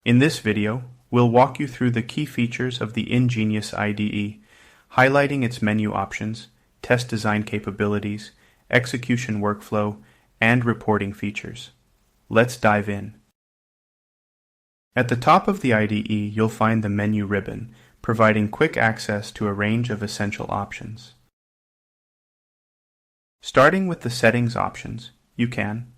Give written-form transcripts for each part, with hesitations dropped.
In this video, we'll walk you through the key features of the INGenious IDE, highlighting its menu options, test design capabilities, execution workflow, and reporting features. Let's dive in. At the top of the IDE, you'll find the menu ribbon, providing quick access to a range of essential options. Starting with the settings options, you can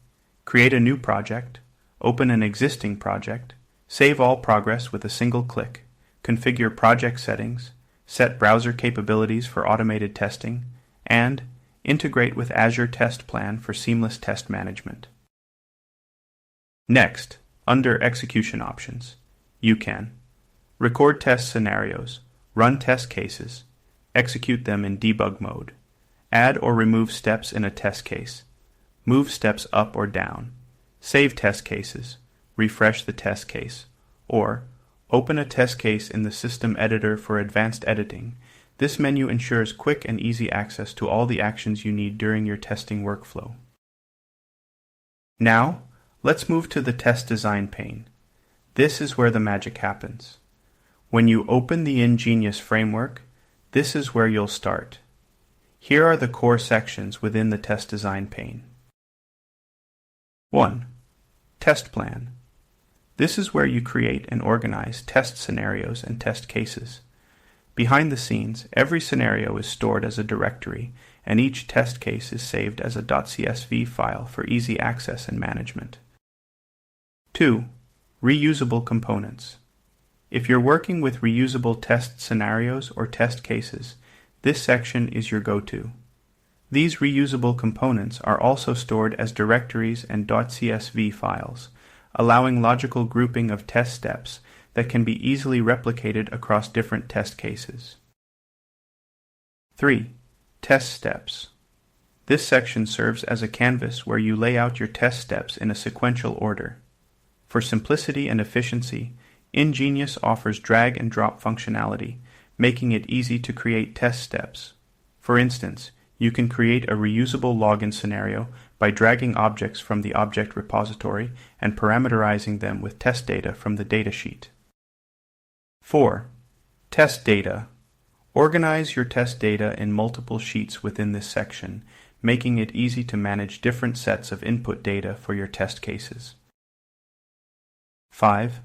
create a new project, open an existing project, save all progress with a single click, configure project settings, set browser capabilities for automated testing, and integrate with Azure Test Plan for seamless test management. Next, under Execution Options, you can record test scenarios, run test cases, execute them in debug mode, add or remove steps in a test case, move steps up or down, save test cases, refresh the test case, or open a test case in the system editor for advanced editing. This menu ensures quick and easy access to all the actions you need during your testing workflow. Now, let's move to the test design pane. This is where the magic happens. When you open the INGenious framework, this is where you'll start. Here are the core sections within the test design pane. 1. Test plan. This is where you create and organize test scenarios and test cases. Behind the scenes, every scenario is stored as a directory, and each test case is saved as a .csv file for easy access and management. 2. Reusable components. If you're working with reusable test scenarios or test cases, this section is your go-to. These reusable components are also stored as directories and .csv files, allowing logical grouping of test steps that can be easily replicated across different test cases. 3. Test steps. This section serves as a canvas where you lay out your test steps in a sequential order. For simplicity and efficiency, INGenious offers drag and drop functionality, making it easy to create test steps. For instance, you can create a reusable login scenario by dragging objects from the object repository and parameterizing them with test data from the datasheet. 4. Test data. Organize your test data in multiple sheets within this section, making it easy to manage different sets of input data for your test cases. 5.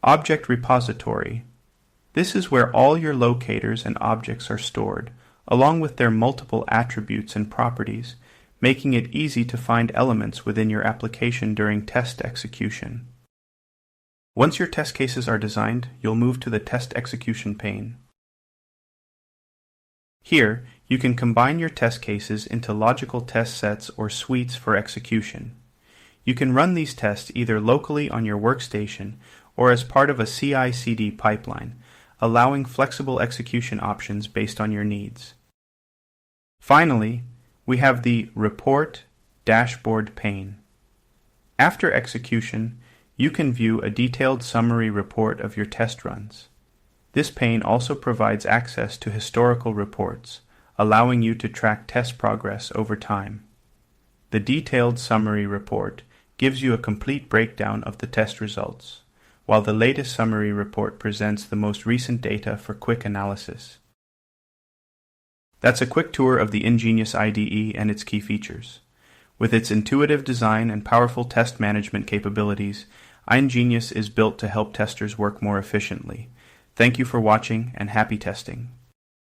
Object repository. This is where all your locators and objects are stored, along with their multiple attributes and properties, making it easy to find elements within your application during test execution. Once your test cases are designed, you'll move to the test execution pane. Here, you can combine your test cases into logical test sets or suites for execution. You can run these tests either locally on your workstation or as part of a CI/CD pipeline, allowing flexible execution options based on your needs. Finally, we have the Report Dashboard pane. After execution, you can view a detailed summary report of your test runs. This pane also provides access to historical reports, allowing you to track test progress over time. The detailed summary report gives you a complete breakdown of the test results, while the latest summary report presents the most recent data for quick analysis. That's a quick tour of the INGenious IDE and its key features. With its intuitive design and powerful test management capabilities, INGenious is built to help testers work more efficiently. Thank you for watching and happy testing.